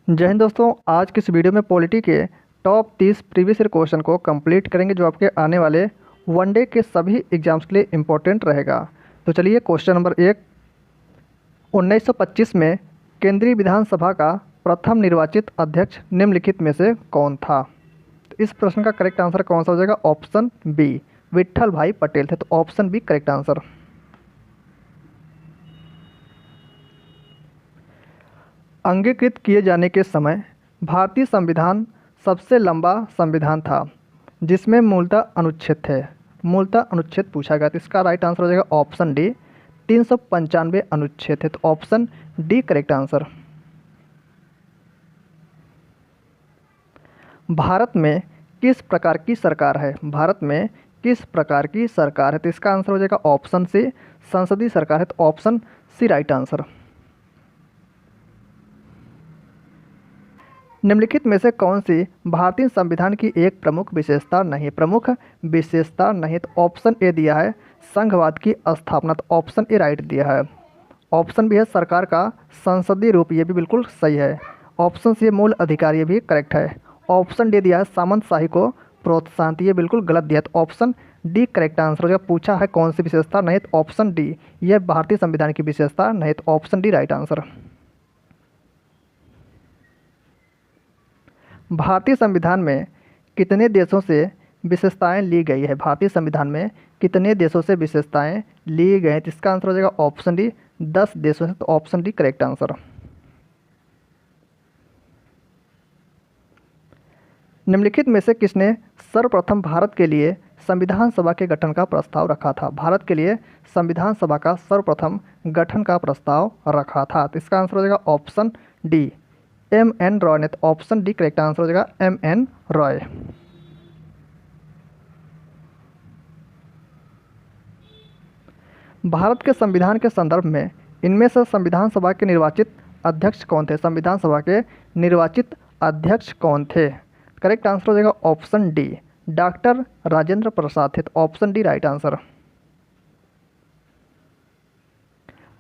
जय हिंद दोस्तों। आज की इस वीडियो में पॉलिटी के टॉप 30 प्रीवियस ईयर क्वेश्चन को कंप्लीट करेंगे जो आपके आने वाले वनडे के सभी एग्जाम्स के लिए इम्पोर्टेंट रहेगा। तो चलिए क्वेश्चन नंबर 1, 1925 में केंद्रीय विधानसभा का प्रथम निर्वाचित अध्यक्ष निम्नलिखित में से कौन था। तो इस प्रश्न का करेक्ट आंसर कौन सा हो जाएगा? ऑप्शन बी, विट्ठल भाई पटेल थे। तो ऑप्शन बी करेक्ट आंसर। अंगीकृत किए जाने के समय भारतीय संविधान सबसे लंबा संविधान था जिसमें मूलतः अनुच्छेद थे। मूलतः अनुच्छेद पूछा गया तो इसका राइट आंसर हो जाएगा ऑप्शन डी, 395 अनुच्छेद थे। तो option D correct answer. Bharat में किस प्रकार की सरकार है? भारत में किस प्रकार की सरकार है? तो इसका आंसर हो जाएगा ऑप्शन सी, संसदीय सरकार है। तो ऑप्शन सी राइट आंसर। निम्नलिखित में से कौन सी भारतीय संविधान की एक प्रमुख विशेषता नहीं? प्रमुख विशेषता नहीं। तो ऑप्शन ए दिया है संघवाद की स्थापना। तो ऑप्शन ए राइट दिया है। ऑप्शन बी है सरकार का संसदीय रूप, ये भी बिल्कुल सही है। ऑप्शन सी मूल अधिकार, ये भी करेक्ट है। ऑप्शन डी दिया है सामंतशाही को प्रोत्साहन, तो ये बिल्कुल गलत दिया। तो ऑप्शन डी करेक्ट आंसर हो जाएगा। पूछा है कौन सी विशेषता नहीं, तो ऑप्शन डी, यह भारतीय संविधान की विशेषता नहीं। तो ऑप्शन डी राइट आंसर। भारतीय संविधान में कितने देशों से विशेषताएं ली गई है? भारतीय संविधान में कितने देशों से विशेषताएं ली गई हैं? तो इसका आंसर हो जाएगा ऑप्शन डी, 10 देशों से। तो ऑप्शन डी करेक्ट आंसर। निम्नलिखित में से किसने सर्वप्रथम भारत के लिए संविधान सभा के गठन का प्रस्ताव रखा था? भारत के लिए संविधान सभा का सर्वप्रथम गठन का प्रस्ताव रखा था। तो इसका आंसर हो जाएगा ऑप्शन डी, M.N. रॉय ने। तो ऑप्शन डी करेक्ट आंसर हो जाएगा M.N. रॉय। भारत के संविधान के संदर्भ में इनमें से संविधान सभा के निर्वाचित अध्यक्ष कौन थे? संविधान सभा के निर्वाचित अध्यक्ष कौन थे? करेक्ट आंसर हो जाएगा option D, doctor Rajendra Prasad थे। तो ऑप्शन डी राइट आंसर।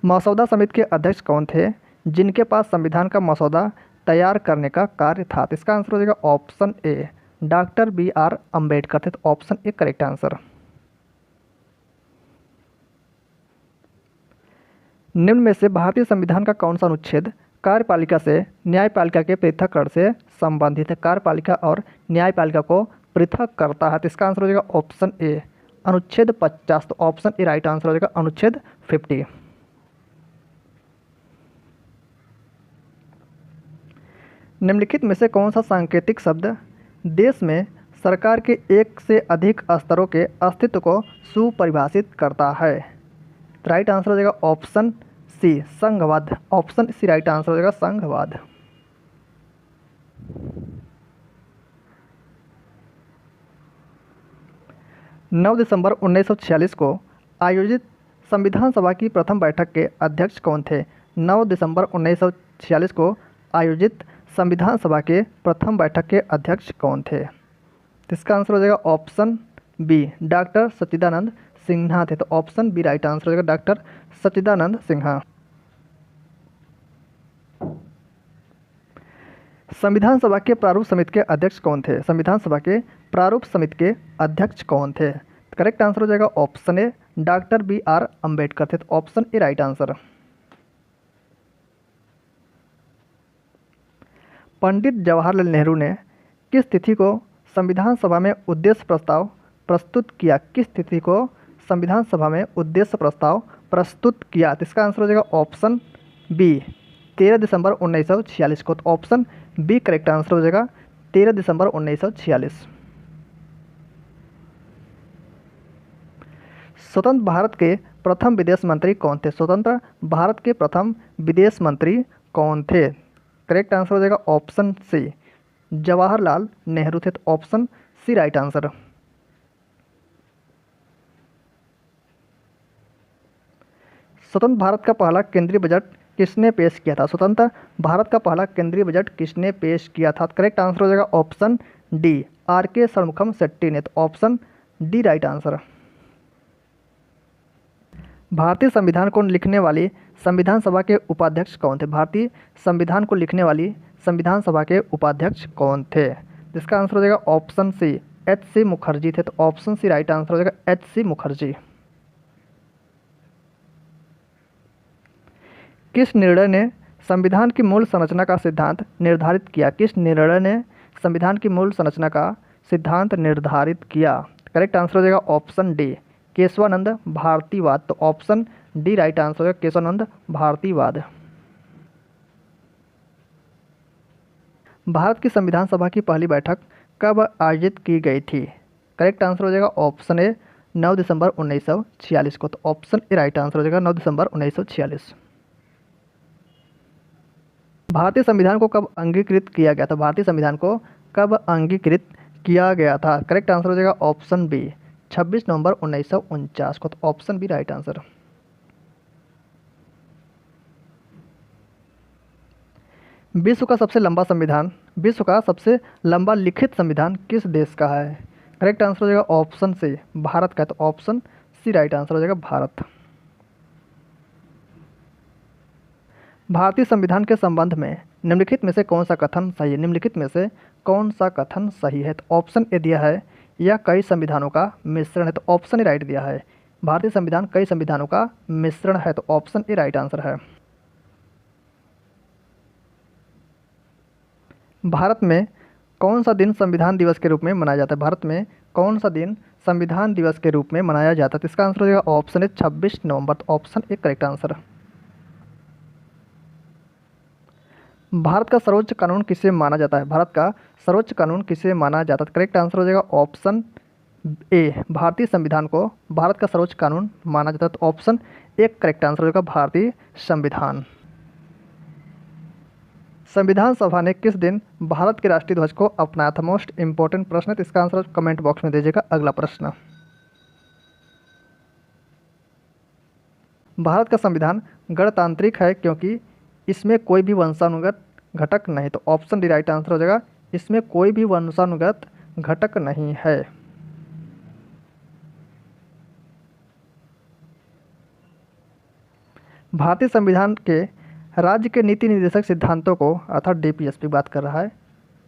मसौदा समिति के अध्यक्ष कौन थे जिनके पास संविधान का मसौदा तैयार करने का कार्य था? तो इसका आंसर हो जाएगा option A, doctor B.R. Ambedkar थे। तो ऑप्शन ए करेक्ट आंसर। निम्न में से भारतीय संविधान का कौन सा अनुच्छेद कार्यपालिका से न्यायपालिका के पृथक्करण से संबंधित है? कार्यपालिका और न्यायपालिका को पृथक करता है। तो इसका आंसर हो जाएगा ऑप्शन ए, अनुच्छेद 50। तो ऑप्शन ए राइट आंसर हो जाएगा अनुच्छेद 50। निम्नलिखित में से कौन सा सांकेतिक शब्द देश में सरकार के एक से अधिक स्तरों के अस्तित्व को सुपरिभाषित करता है? राइट आंसर हो जाएगा ऑप्शन सी, संघवाद। ऑप्शन सी राइट आंसर हो जाएगा संघवाद। नौ दिसंबर 1946 को आयोजित संविधान सभा की प्रथम बैठक के अध्यक्ष कौन थे? 9 दिसंबर 1946 को आयोजित संविधान सभा के प्रथम बैठक के अध्यक्ष कौन थे? इसका आंसर हो जाएगा ऑप्शन बी, डॉक्टर सच्चिदानंद सिन्हा थे। तो ऑप्शन बी राइट आंसर हो जाएगा डॉक्टर सच्चिदानंद सिन्हा। संविधान सभा के प्रारूप समिति के अध्यक्ष कौन थे? संविधान सभा के प्रारूप समिति के अध्यक्ष कौन थे? करेक्ट आंसर हो जाएगा option A, doctor B.R. Ambedkar थे। तो option A right answer. Pandit Jawaharlal Nehru ने किस तिथि को संविधान सभा में उद्देश्य प्रस्ताव प्रस्तुत किया? किस तिथि को संविधान सभा में उद्देश्य प्रस्ताव प्रस्तुत किया? तो इसका आंसर हो जाएगा ऑप्शन बी, 13 दिसंबर 1946 को। तो ऑप्शन बी करेक्ट आंसर हो जाएगा 13 दिसंबर 1946। स्वतंत्र भारत के प्रथम विदेश मंत्री कौन थे? स्वतंत्र भारत के प्रथम विदेश मंत्री कौन थे? करेक्ट आंसर हो जाएगा ऑप्शन सी, जवाहरलाल नेहरू थे। तो ऑप्शन सी राइट आंसर। स्वतंत्र भारत का पहला केंद्रीय बजट किसने पेश किया था? स्वतंत्र भारत का पहला केंद्रीय बजट किसने पेश किया था? करेक्ट आंसर हो जाएगा option D, R.K. Shanmukham Shetty ने। तो ऑप्शन डी राइट आंसर। भारतीय संविधान को लिखने वाली संविधान सभा के उपाध्यक्ष कौन थे? भारतीय संविधान को लिखने वाली संविधान सभा के उपाध्यक्ष कौन थे? जिसका आंसर हो जाएगा ऑप्शन सी, H.C. मुखर्जी थे। तो ऑप्शन सी राइट आंसर हो जाएगा, H.C. मुखर्जी। किस निर्णय ने संविधान की मूल संरचना का सिद्धांत निर्धारित किया? किस निर्णय ने संविधान की मूल संरचना का सिद्धांत निर्धारित किया? करेक्ट आंसर हो जाएगा ऑप्शन डी, केशवानंद भारतीवाद। तो ऑप्शन डी राइट आंसर हो जाएगा, केशवानंद भारतीवाद। भारत की संविधान सभा की पहली बैठक कब आयोजित की गई थी? करेक्ट आंसर हो जाएगा ऑप्शन ए, 9 दिसंबर 1946 को। तो ऑप्शन ए राइट आंसर हो जाएगा, 9 दिसंबर 1946। भारतीय संविधान को कब अंगीकृत किया गया था? भारतीय संविधान को कब अंगीकृत किया गया था? करेक्ट आंसर हो जाएगा ऑप्शन बी, 26 नवंबर 1949 को। तो ऑप्शन बी राइट आंसर। विश्व का सबसे लंबा संविधान, विश्व का सबसे लंबा लिखित संविधान किस देश का है? करेक्ट आंसर हो जाएगा ऑप्शन सी, भारत का। तो ऑप्शन सी राइट आंसर हो जाएगा, भारत। भारतीय संविधान के संबंध में निम्नलिखित में से कौन सा कथन सही है? निम्नलिखित में से कौन सा कथन सही है? तो ऑप्शन ए दिया है, यह कई संविधानों का मिश्रण है। तो ऑप्शन ए राइट दिया है, भारतीय संविधान कई संविधानों का मिश्रण है। तो ऑप्शन ए राइट आंसर है। भारत में कौन सा दिन संविधान दिवस के रूप में मनाया जाता है? भारत में कौन सा दिन संविधान दिवस के रूप में मनाया जाता है? तो इसका आंसर हो जाएगा ऑप्शन ए, 26 नवंबर। तो option A correct answer. Bharat का सर्वोच्च कानून किसे माना जाता है? भारत का सर्वोच्च कानून किसे माना जाता है? करेक्ट आंसर हो जाएगा ऑप्शन ए, भारतीय संविधान को भारत का सर्वोच्च कानून माना जाता है। तो ऑप्शन ए करेक्ट आंसर हो जाएगा, भारतीय संविधान। संविधान सभा ने किस दिन भारत के राष्ट्रीय ध्वज को अपनाया था? मोस्ट इंपॉर्टेंट प्रश्न है, तो इसका आंसर कमेंट बॉक्स में दीजिएगा। अगला प्रश्न, भारत का संविधान गणतांत्रिक है क्योंकि इसमें कोई भी वंशानुगत घटक नहीं। तो ऑप्शन डी राइट आंसर हो जाएगा, इसमें कोई भी वंशानुगत घटक नहीं है। भारतीय संविधान के राज्य के नीति निर्देशक सिद्धांतों को, अर्थात डीपीएसपी बात कर रहा है,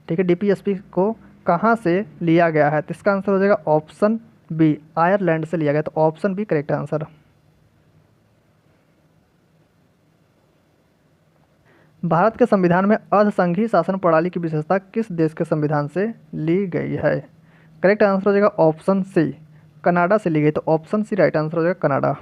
ठीक है, डीपीएसपी को कहाँ से लिया गया है? तो इसका आंसर हो जाएगा ऑप्शन बी, आयरलैंड से लिया गया। तो option B correct answer. Bharat के संविधान में अर्धसंघीय शासन प्रणाली की विशेषता किस देश के संविधान से ली गई है? करेक्ट आंसर हो जाएगा ऑप्शन सी, कनाडा से ली गई। तो ऑप्शन सी राइट आंसर हो जाएगा, कनाडा।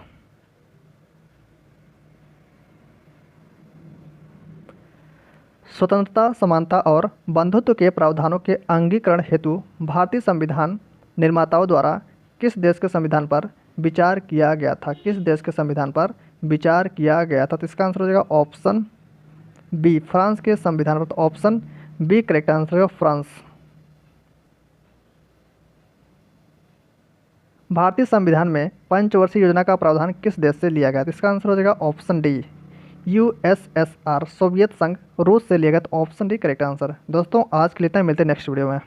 स्वतंत्रता, समानता और बंधुत्व के प्रावधानों के अंगीकरण हेतु भारतीय संविधान निर्माताओं द्वारा किस देश के संविधान पर विचार किया गया था? किस देश के संविधान पर विचार किया गया था? तो इसका आंसर हो जाएगा ऑप्शन बी, फ्रांस के संविधान पर। तो ऑप्शन बी करेक्ट आंसर है, फ्रांस। भारतीय संविधान में पंचवर्षीय योजना का प्रावधान किस देश से लिया गया? तो इसका आंसर हो जाएगा ऑप्शन डी, यूएसएसआर, सोवियत संघ, रूस से लिया गया। तो ऑप्शन डी करेक्ट आंसर। दोस्तों आज के लिए इतना, मिलते हैं नेक्स्ट वीडियो में।